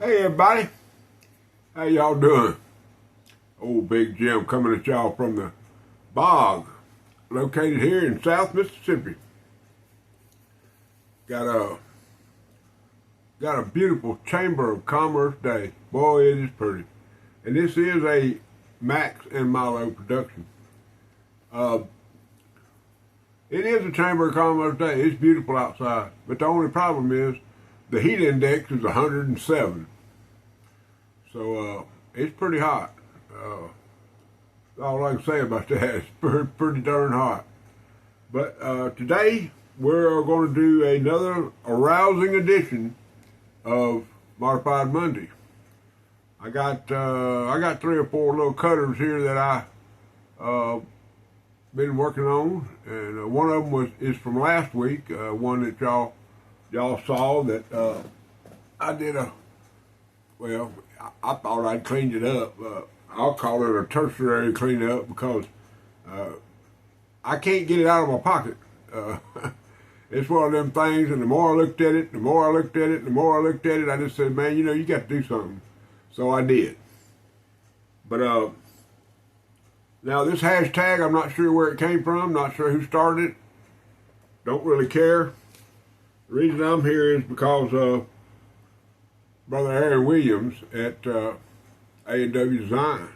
Hey everybody, how y'all doing? Old Big Jim coming at y'all from the bog, located here in South Mississippi. Got a beautiful Chamber of Commerce day. Boy, it is pretty. And this is a Max and Milo production. It is a Chamber of Commerce day. It's beautiful outside, but the only problem is the heat index is 107. So it's pretty hot. All I can say about that is pretty darn hot. But today we're going to do another arousing edition of Modified Monday. I got 3 or 4 little cutters here that I been working on, and one of them is from last week. One that y'all saw that I did I thought I'd cleaned it up. I'll call it a tertiary cleanup because I can't get it out of my pocket. It's one of them things, and the more I looked at it, I just said, man, you got to do something. So I did. But now this hashtag, I'm not sure where it came from, not sure who started it, don't really care. The reason I'm here is because Brother Aaron Williams at A&W Design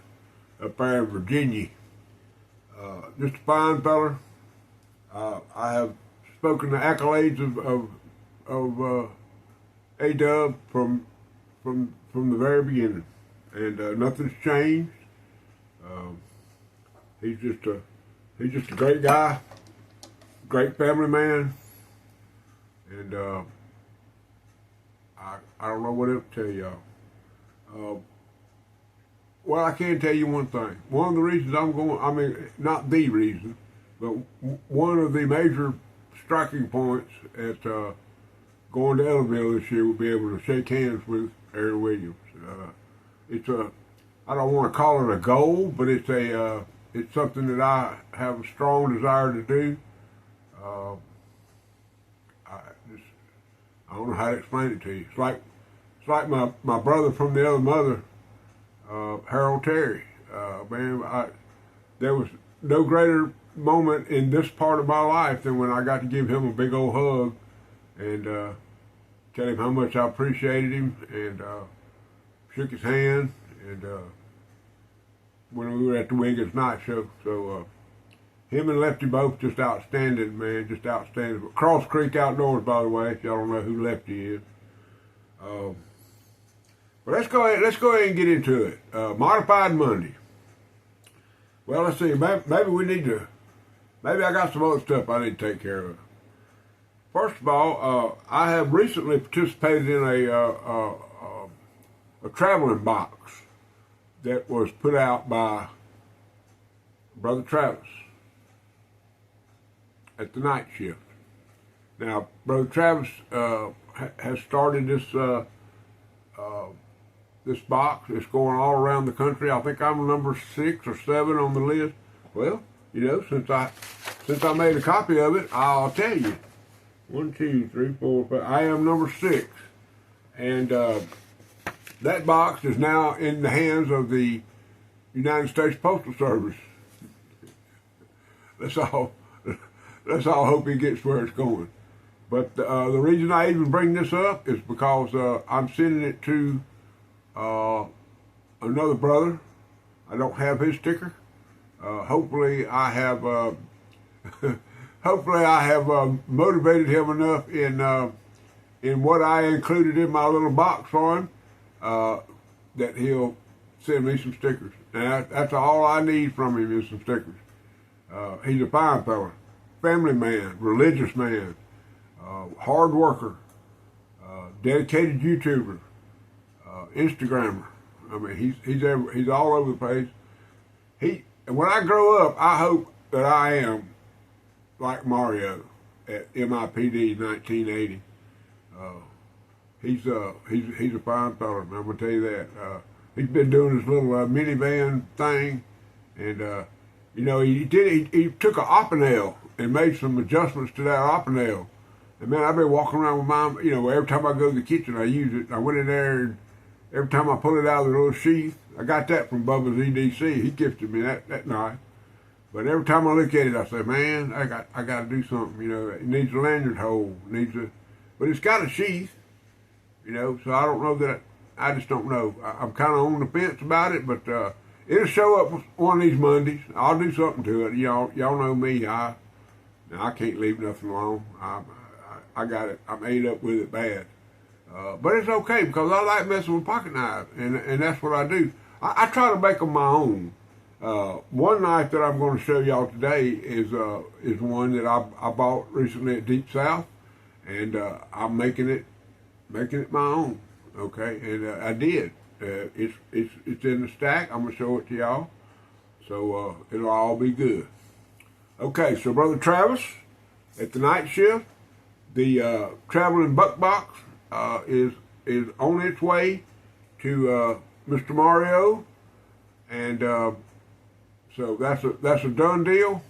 up there in Virginia. Just a fine feller. I have spoken the accolades of A-Dub from the very beginning, and nothing's changed. He's just a great guy, great family man, and I don't know what else to tell y'all. Well, I can tell you one thing. One of the reasons not the reason, but one of the major striking points at going to Ellaville this year will be able to shake hands with Aaron Williams. I don't want to call it a goal, but it's something that I have a strong desire to do. I don't know how to explain it to you. It's like my brother from the other mother, Harold Terry. There was no greater moment in this part of my life than when I got to give him a big old hug and tell him how much I appreciated him, and shook his hand, and when we were at the Wiggins Night Show. So him and Lefty both just outstanding, man, just outstanding. Cross Creek Outdoors, by the way, if y'all don't know who Lefty is. But let's go ahead and get into it. Modified Monday. Well, let's see. Maybe I got some other stuff I need to take care of. First of all, I have recently participated in a traveling box that was put out by Brother Travis at the night shift. Now, Brother Travis has started this this box. It's going all around the country. I think I'm number 6 or 7 on the list. Well, since I made a copy of it, I'll tell you. 1, 2, 3, 4, 5. I am number 6, and that box is now in the hands of the United States Postal Service. Let's all hope he gets where it's going. But the reason I even bring this up is because I'm sending it to another brother. I don't have his sticker. Hopefully I have motivated him enough in what I included in my little box for him that he'll send me some stickers. And that's all I need from him is some stickers. He's a fine fella, family man, religious man, hard worker, dedicated YouTuber, Instagrammer. I mean, he's all over the place. When I grow up, I hope that I am like Mario at MIPD 1980. He's a fine fella, man, I'm gonna tell you that. He's been doing his little minivan thing, and he took an Opinel and made some adjustments to that Opinel. And man, I've been walking around with mine. Every time I go to the kitchen, I use it. I went in there and every time I pull it out of the little sheath, I got that from Bubba's EDC. He gifted me that knife. But every time I look at it, I say, man, I got to do something. You know, it needs a lanyard hole, but it's got a sheath. You know, so I don't know that. I just don't know. I'm kind of on the fence about it, but it'll show up one of these Mondays. I'll do something to it. Y'all know me. I can't leave nothing alone. I got it. I'm ate up with it bad. But it's okay because I like messing with pocket knives, and that's what I do. I try to make them my own. One knife that I'm going to show y'all today is one that I bought recently at Deep South, and I'm making it my own. Okay, and I did. It's in the stack. I'm gonna show it to y'all, so it'll all be good. Okay, so Brother Travis at the night shift, the traveling buck box is on its way to Mr. Mario, and so that's a done deal.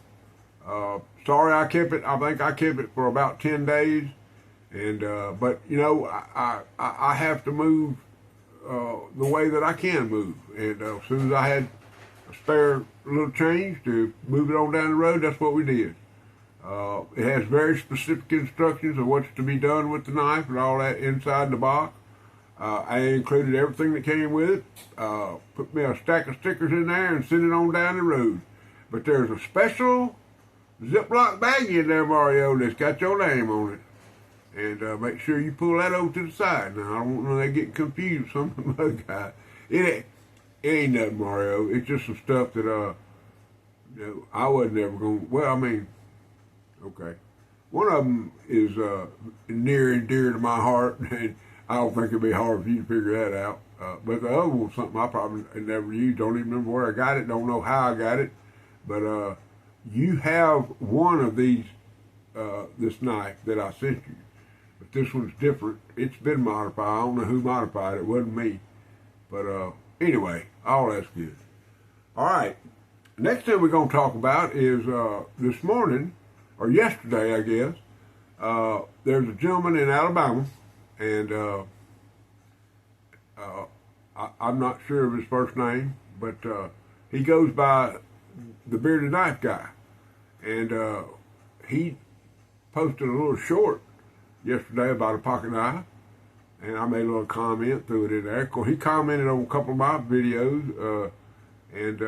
Sorry I kept it. I think I kept it for about 10 days. And but you know, I have to move the way that I can move, and as soon as I had a spare little change to move it on down the road, that's what we did. It has very specific instructions of what's to be done with the knife and all that inside the box. I included everything that came with it. Put me a stack of stickers in there and sent it on down the road. But there's a special Ziploc baggie in there, Mario, that's got your name on it. And make sure you pull that over to the side. Now, I don't want they get confused. Some of the other guys. It ain't nothing, Mario. It's just some stuff that, you know, I wasn't ever going to, well, I mean, okay. One of them is near and dear to my heart, and I don't think it'd be hard for you to figure that out. But the other one's something I probably never used. Don't even remember where I got it. Don't know how I got it. But you have one of these, this knife that I sent you. But this one's different. It's been modified. I don't know who modified it. It wasn't me. But anyway, all that's good. All right. Next thing we're going to talk about is this morning, or yesterday, I guess, there's a gentleman in Alabama, and I'm not sure of his first name, but he goes by the Bearded Knife Guy. And he posted a little short yesterday about a pocket knife, and I made a little comment, threw it in there. Of course, he commented on a couple of my videos and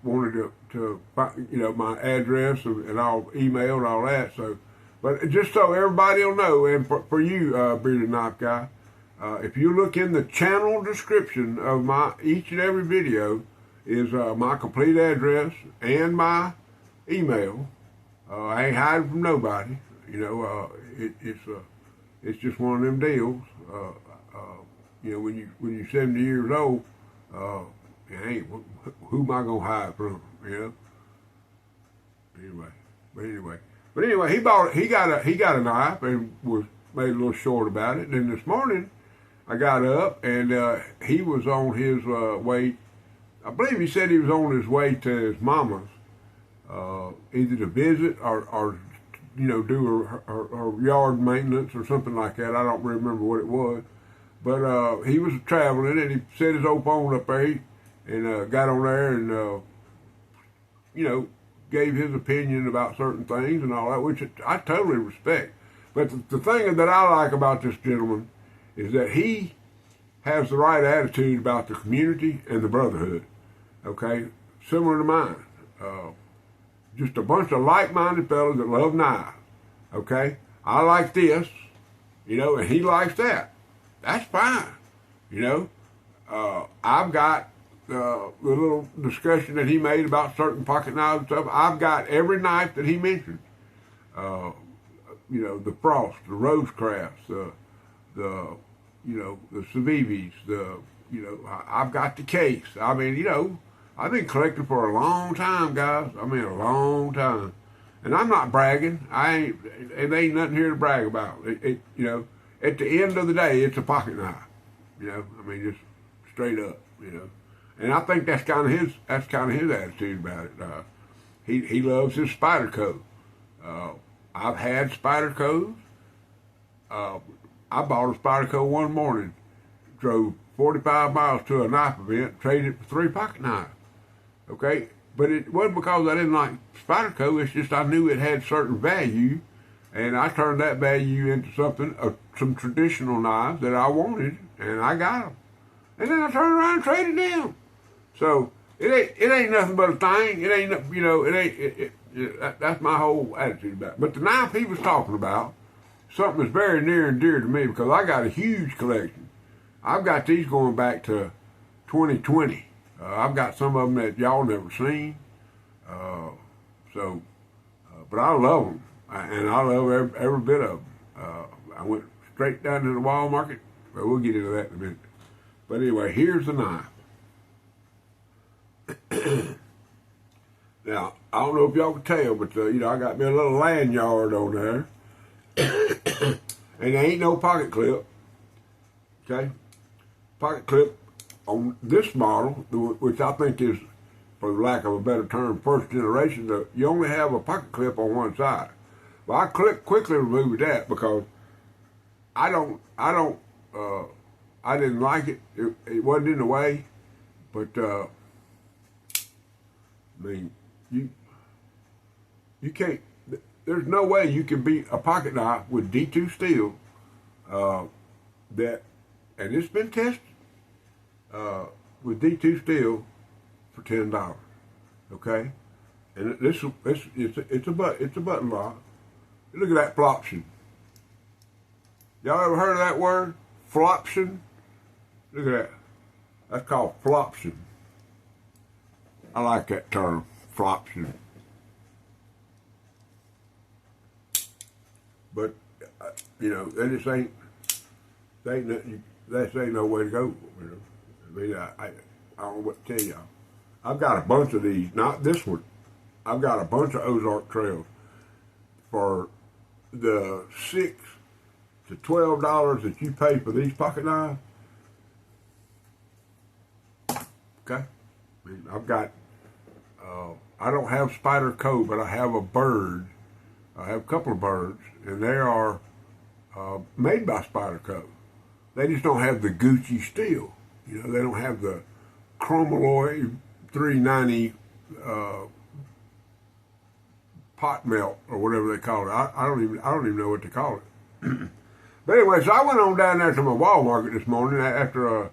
wanted to find, you know, my address and all, email and all that. So, but just so everybody will know, and for you, Bearded Knife Guy, if you look in the channel description of my each and every video is my complete address and my email. I ain't hiding from nobody. You know, it's just one of them deals. You know, when you're 70 years old, hey, who am I gonna hide from? You know. But anyway, he got a knife and was made a little short about it. And this morning, I got up and he was on his way. I believe he said he was on his way to his mama's, either to visit or you know, do her yard maintenance or something like that. I don't remember what it was. But he was traveling, and he set his old phone up there and got on there and, you know, gave his opinion about certain things and all that, which I totally respect. But the thing that I like about this gentleman is that he has the right attitude about the community and the brotherhood, okay? Similar to mine. Just a bunch of like-minded fellas that love knives, okay? I like this, you know, and he likes that. That's fine, you know. I've got the little discussion that he made about certain pocket knives and stuff. I've got every knife that he mentioned. You know, the Frost, the Rosecrafts, the you know, the Civivis, you know, I've got the case. I mean, you know, I've been collecting for a long time, guys. I mean, a long time. And I'm not bragging. It ain't nothing here to brag about. You know, at the end of the day, it's a pocket knife. You know, I mean, just straight up, you know. And I think that's kind of his attitude about it. He loves his Spyderco. I've had Spydercos. I bought a Spyderco one morning, drove 45 miles to a knife event, traded it for 3 pocket knives. Okay? But it wasn't because I didn't like Spyderco, it's just I knew it had certain value, and I turned that value into something, some traditional knives that I wanted, and I got them. And then I turned around and traded them. So it ain't nothing but a thing. It ain't, you know, that's my whole attitude about it. But the knife he was talking about, something that's very near and dear to me because I got a huge collection. I've got these going back to 2020. I've got some of them that y'all never seen. But I love them, and I love every bit of them. I went straight down to the wall market, but we'll get into that in a minute. But anyway, here's the knife. Now, I don't know if y'all can tell, but you know, I got me a little lanyard on there, and there ain't no pocket clip. Okay, pocket clip on this model, which I think is, for lack of a better term, first generation. You only have a pocket clip on one side. Well, I quickly removed that because I didn't like it. It wasn't in the way, but I mean, you can't. There's no way you can beat a pocket knife with D2 steel. And it's been tested with D2 steel for $10. Okay, and it's a button lock. Look at that floption. Y'all ever heard of that word? Floption? Look at that. That's called floption. I like that term, floption. But you know, this ain't no way to go. You know, I mean, I don't know what to tell y'all. I've got a bunch of these, not this one. I've got a bunch of Ozark Trails for the $6 to $12 that you pay for these pocket knives. Okay, I mean, I've got. I don't have Spyderco, but I have a bird. I have a couple of birds, and they are made by Spyderco. They just don't have the Gucci steel. You know, they don't have the Chromalloy 390 pot melt or whatever they call it. I don't even know what to call it. But anyway, so I went on down there to my wall market this morning after I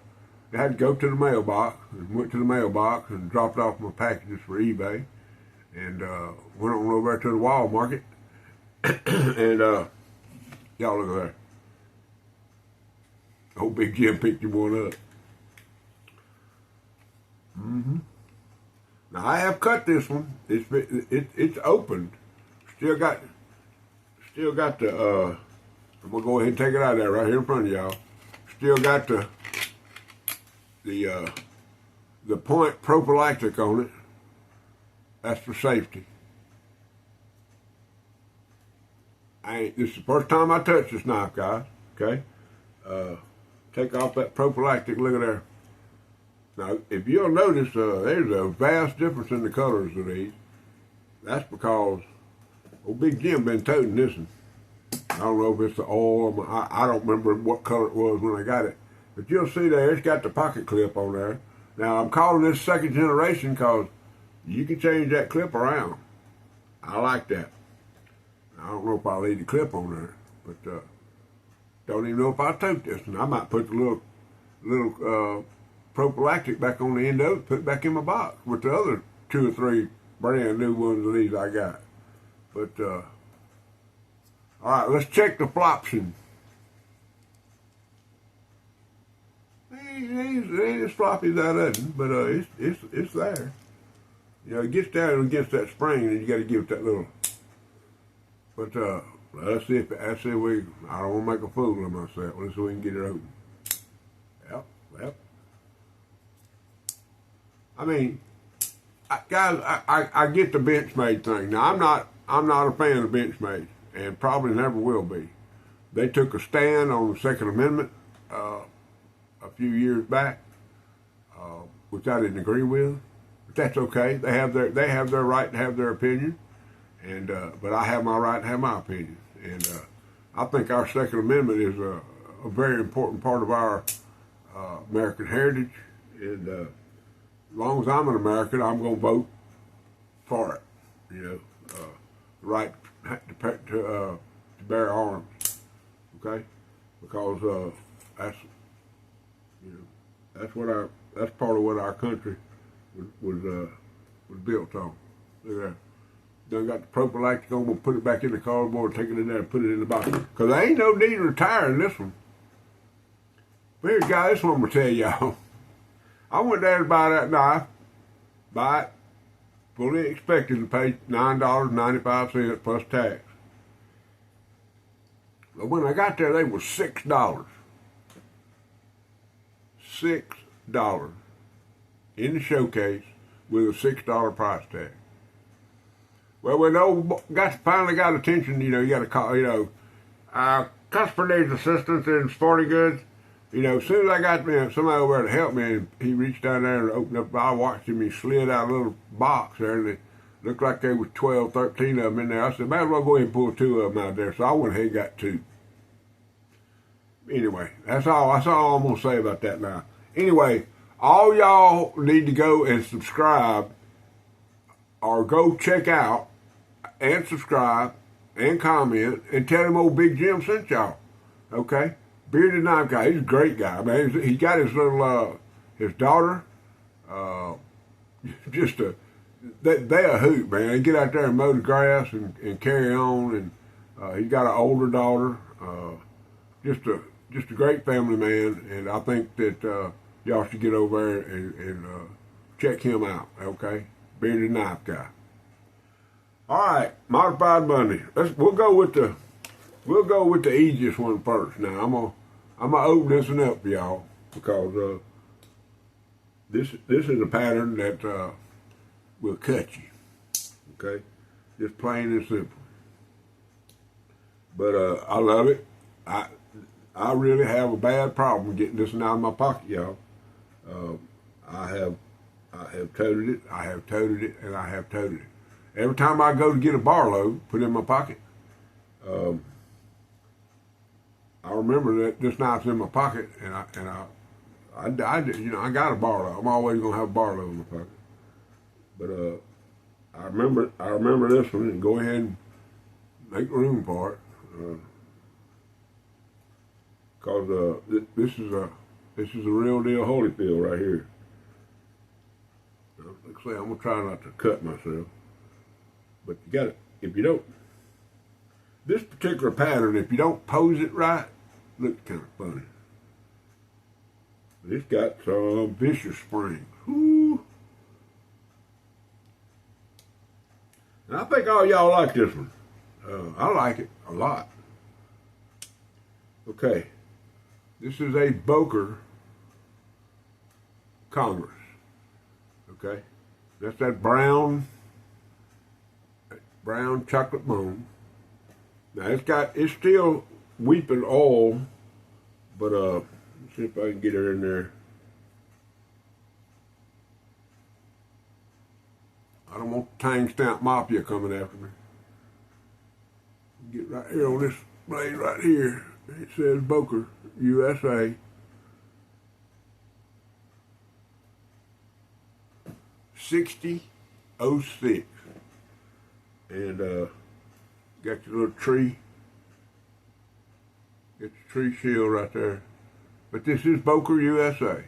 had to go to the mailbox, and went to the mailbox and dropped off my packages for eBay, and went on over to the wall market, and y'all look at that. Old Big Jim picked you one up. Now I have cut this one. It's opened. Still got the. I'm gonna go ahead and take it out of there right here in front of y'all. Still got the point prophylactic on it. That's for safety. This is the first time I touch this knife, guys. Okay. Take off that prophylactic. Look at there. Now, if you'll notice, there's a vast difference in the colors of these. That's because old Big Jim been toting this one. I don't know if it's the oil. I don't remember what color it was when I got it. But you'll see there, it's got the pocket clip on there. Now, I'm calling this second generation because you can change that clip around. I like that. I don't know if I'll leave the clip on there, but don't even know if I'll tote this one. I might put the little prophylactic back on the end of it, put it back in my box with the other 2 or 3 brand new ones of these I got. But, all right, let's check the floption. It ain't as floppy as that isn't, but it's there. You know, it gets down against that spring, and you got to give it that little. But let's see if I don't want to make a fool of myself. Let's see if we can get it open. Yep. I mean, guys, I get the Benchmade thing. Now I'm not a fan of Benchmade, and probably never will be. They took a stand on the Second Amendment a few years back, which I didn't agree with. But that's okay. They have their right to have their opinion, and but I have my right to have my opinion. And I think our Second Amendment is a very important part of our American heritage, and as long as I'm an American, I'm going to vote for it. You know, the right to bear arms. Okay, because that's that's part of what our country was built on. Look at that. Done got the prophylactic on, we'll put it back in the cardboard, take it in there and put it in the box. Because there ain't no need to retire in this one. But here, guys, this one I'm going to tell y'all. I went there to buy that knife, buy it, fully expecting to pay $9.95 plus tax. But when I got there, they were $6. $6 in the showcase with a $6 price tag. Well, when the old guy finally got attention, you know, you got to call, customer needs assistance in sporting goods. You know, as soon as I got somebody over there to help me, and he reached down there and opened up, I watched him, he slid out a little box there, and it looked like there was 12, 13 of them in there. I said, might as well go ahead and pull 2 of them out there. So I went ahead and got 2. Anyway, that's all I'm going to say about that now. Anyway, all y'all need to go and subscribe or go check out and subscribe and comment and tell him old Big Jim sent y'all. Okay? Bearded Knife Guy. He's a great guy, man. He got his little, his daughter, they a hoot, man. They get out there and mow the grass and carry on, and he's got an older daughter. Just a great family man, and I think that y'all should get over there and check him out, okay? Bearded Knife Guy. All right, Modified Monday. We'll go with the easiest one first. Now I'm gonna open this one up for y'all because this is a pattern that will cut you. Okay, just plain and simple. But I love it. I really have a bad problem getting this one out of my pocket, y'all. I have toted it, I have toted it, and I have toted it. Every time I go to get a Barlow, put it in my pocket, I remember that this knife's in my pocket, and I got a Barlow. I'm always gonna have a Barlow in my pocket. But I remember this one, and go ahead and make room for it. Cause this is a real deal Holyfield right here. Like I say, I'm gonna try not to cut myself, but you got it. If you don't, this particular pattern, if you don't pose it right, looks kind of funny. But it's got some vicious springs. Woo. And I think all y'all like this one. I like it a lot. Okay. This is a Boker Congress. Okay, that's that brown chocolate bone. Now it's still weeping oil, but let's see if I can get her in there. I don't want the Tang Stamp Mafia coming after me. Get right here on this blade right here. It says Boker USA. 6006, and got your little tree, get your tree shield right there. But this is Boker USA,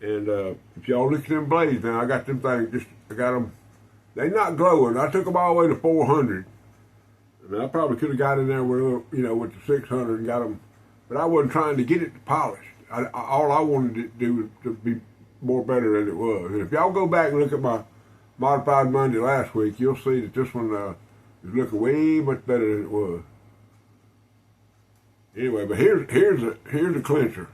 and if y'all look at them blades now, I got them things. I got them. They not glowing. I took them all the way to 400, and I probably could have got in there with with the 600 and got them, but I wasn't trying to get it polished. All I wanted to do was to be more better than it was. And if y'all go back and look at my Modified Monday last week, you'll see that this one is looking way much better than it was. Anyway, but here's a clincher.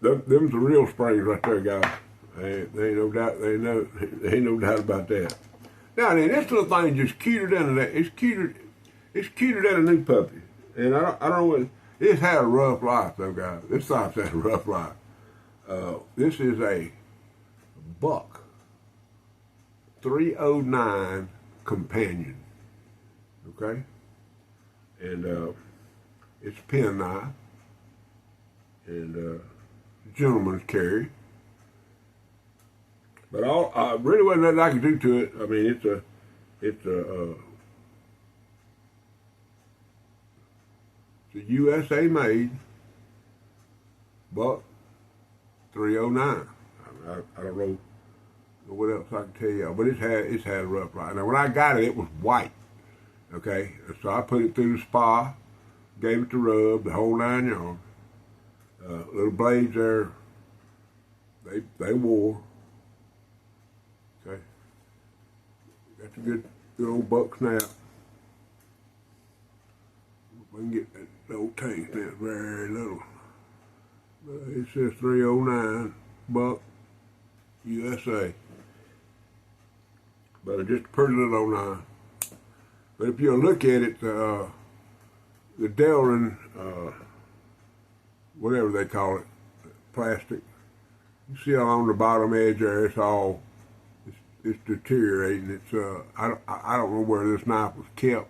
Them's the real springs right there, guys. There ain't no doubt. There ain't no doubt about that. Now then, this little thing just cuter than that. It's cuter than a new puppy. And I don't know what. It's had a rough life though, guys. This knife's had a rough life. This is a buck 309 Companion. Okay? And it's a pen knife. And gentleman's carry. But really wasn't nothing I could do to it. I mean, it's a USA made buck 309. I don't know what else I can tell you, but it's had a rough ride. Now when I got it, it was white. Okay, so I put it through the spa, gave it the rub, the whole 9 yards. Little blades there, they wore. Okay, got the good old buck snap. We can get that old tank snap very little. It says 309 buck USA. But it's just a pretty little old knife. But if you look at it, the Delrin, whatever they call it, plastic, you see along the bottom edge there, it's deteriorating. It's I don't know where this knife was kept,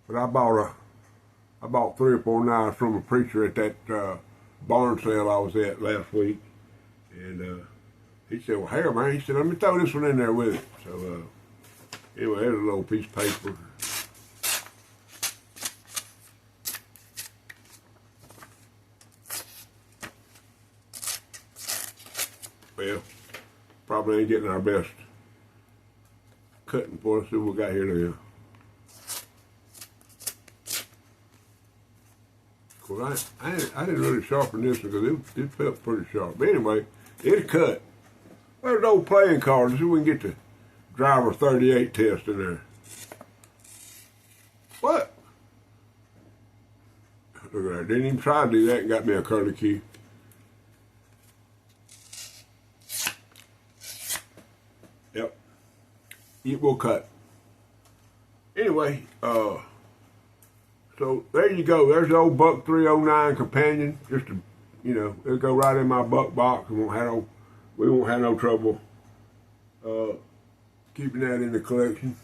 but I bought 3 or 4 knives from a preacher at that barn sale I was at last week, and he said, "Well, here, man," he said, "let me throw this one in there with it." So anyway, there's a little piece of paper. Well, probably ain't getting our best cutting for us. See what we got here now. Of course, I didn't really sharpen this because it felt pretty sharp. But anyway, it cut. There's an old playing card. Let's see if we can get the driver 38 test in there. What? Look at that. Didn't even try to do that and got me a curly key. Yep. It will cut. Anyway, so there you go. There's the old buck 309 Companion. Just to, it'll go right in my buck box. We won't have no trouble keeping that in the collection.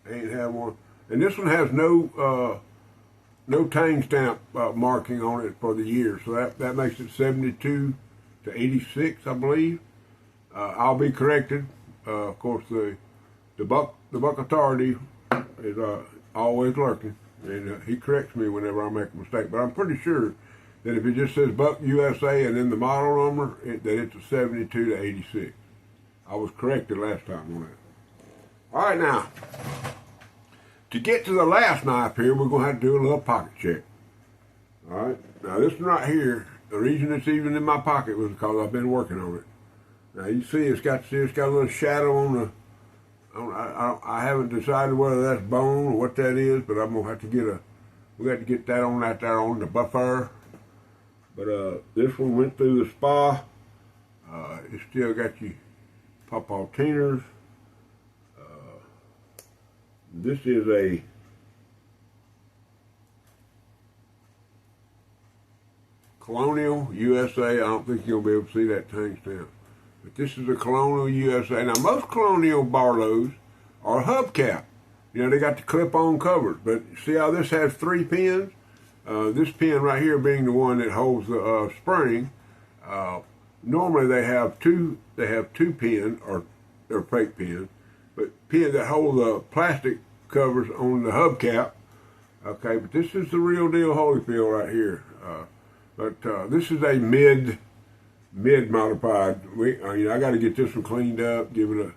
I ain't had one. And this one has no tang stamp marking on it for the year. So that makes it 72 to 86, I believe. I'll be corrected. Of course, the buck authority is always lurking, and he corrects me whenever I make a mistake. But I'm pretty sure that if it just says Buck USA and then the model number, that it's a 72 to 86. I was corrected last time on that. All right, now to get to the last knife here, we're gonna have to do a little pocket check. All right, now this one right here, the reason it's even in my pocket was because I've been working on it. Now you see it's got a little shadow on the. I haven't decided whether that's bone or what that is, but I'm gonna have to we got to get that on out there on the buffer. But this one went through the spa. It still got your pawpaw tinners. This is a Colonial USA. I don't think you'll be able to see that tang stamp. But this is a Colonial USA. Now, most Colonial Barlows are hubcap. They got the clip-on covers. But see how this has 3 pins? This pin right here being the one that holds the spring. Normally they have two pins, or they're fake pins, but pins that hold the plastic covers on the hubcap. Okay, but this is the real deal Holyfield right here. But this is a mid modified. I got to get this one cleaned up, give it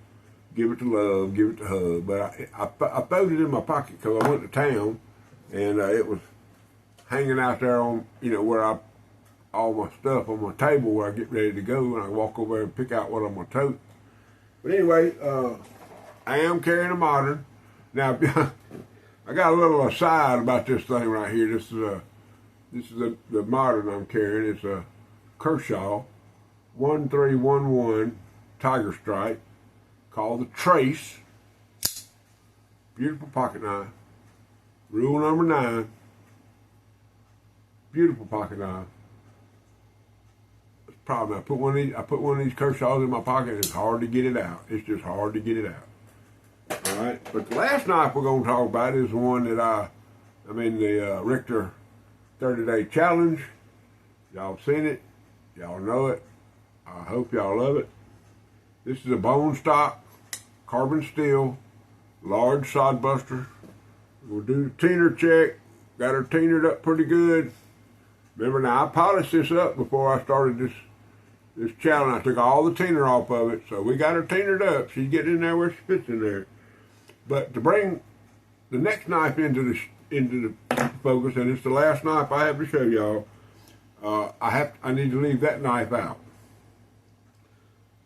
the love, give it the hug. But I throwed it in my pocket because I went to town, and it was hanging out there on where all my stuff on my table where I get ready to go, and I walk over there and pick out what I'm gonna tote. But anyway, I am carrying a modern. Now I got a little aside about this thing right here. This is the modern I'm carrying. It's a Kershaw 1311 Tiger Stripe called the Trace. Beautiful pocket knife. Rule number 9. Beautiful pocket knife. problem. I put one of these Kershaws in my pocket, and it's hard to get it out. It's just hard to get it out. All right, but the last knife we're going to talk about is the one that I'm in the Richter 30-day challenge. Y'all seen it. Y'all know it. I hope y'all love it. This is a bone stock, carbon steel, large sod buster. We'll do the tiner check. Got her tinered up pretty good. Remember now, I polished this up before I started this challenge. I took all the tiner off of it, so we got her tinered up. She's getting in there where she fits in there. But to bring the next knife into the focus, and it's the last knife I have to show y'all, I need to leave that knife out.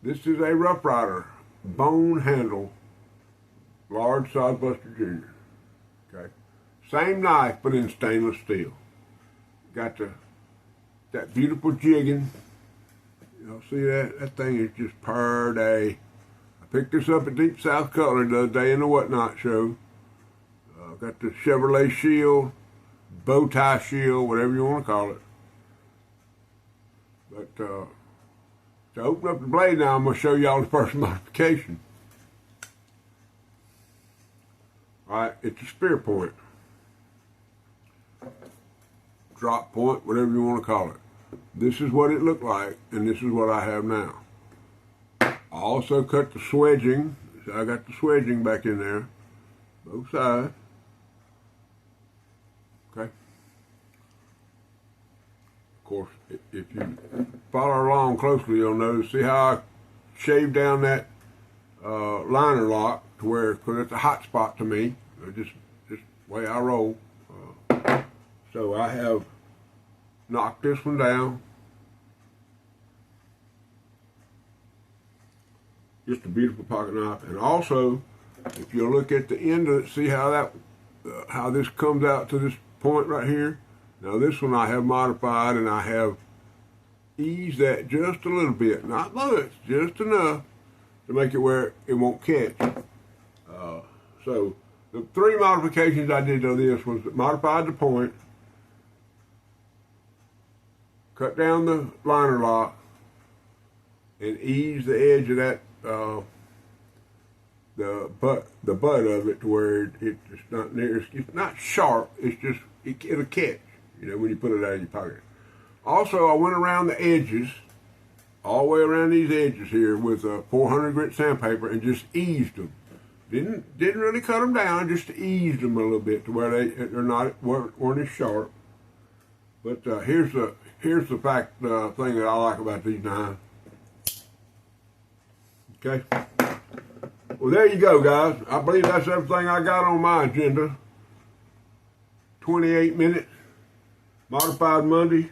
This is a Rough Rider bone handle, large sod buster junior. Okay, same knife but in stainless steel. Got that beautiful jigging. Y'all see that? That thing is just per day. I picked this up at Deep South Cutlery the other day in the Whatnot show. Got the Chevrolet shield, bow tie shield, whatever you want to call it. But to open up the blade now, I'm going to show y'all the first modification. Alright, it's a spear point. Drop point, whatever you want to call it. This is what it looked like, and this is what I have now. I also cut the swedging. So I got the swedging back in there, both sides. Okay. Of course, if you follow along closely, you'll notice, see how I shaved down that liner lock to where, because it's a hot spot to me, just the way I roll. So I have knocked this one down. Just a beautiful pocket knife. And also, if you look at the end of it, see how how this comes out to this point right here. Now this one I have modified, and I have eased that just a little bit, not much, just enough to make it where it won't catch. So the three modifications I did to this was modified the point, cut down the liner lock, and ease the edge of that the butt of it to where it's not near, it's not sharp, it's just it'll catch, when you put it out of your pocket. Also, I went around the edges, all the way around these edges here with a 400 grit sandpaper and just eased them. Didn't really cut them down, just eased them a little bit to where weren't as sharp. But here's the thing that I like about these knives. Okay. Well, there you go, guys. I believe that's everything I got on my agenda. 28 minutes. Modified Monday.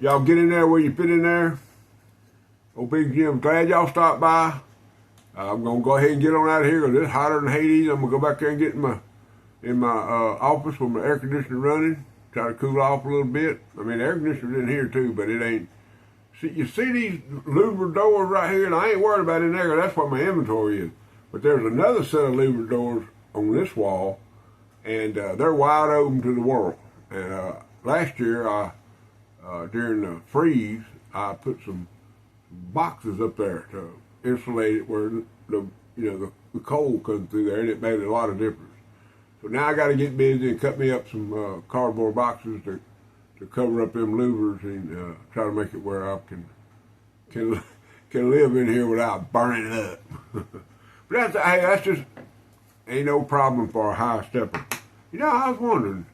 Y'all get in there where you fit in there. Oh, Big Jim, glad y'all stopped by. I'm going to go ahead and get on out of here because it's hotter than Hades. I'm going to go back there and get in my office with my air conditioner running. Try to cool off a little bit. I mean, the air conditioner's in here too, but it ain't. You see these louver doors right here, and I ain't worried about in there. That's what my inventory is. But there's another set of louver doors on this wall, and they're wide open to the world. And last year, during the freeze, I put some boxes up there to insulate it where the cold comes through there, and it made a lot of difference. So now I got to get busy and cut me up some cardboard boxes to cover up them louvers and try to make it where I can live in here without burning up. But that's just ain't no problem for a high stepper. I was wondering.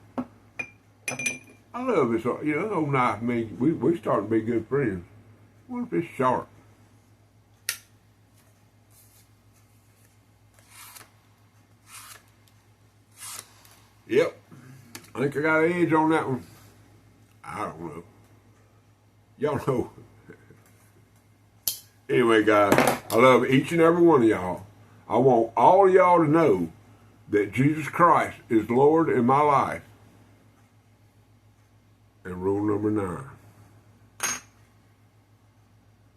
I love this. Old knife me. We starting to be good friends. What if it's sharp? Yep. I think I got an edge on that one. I don't know. Y'all know. Anyway, guys, I love each and every one of y'all. I want all of y'all to know that Jesus Christ is Lord in my life. And rule number 9.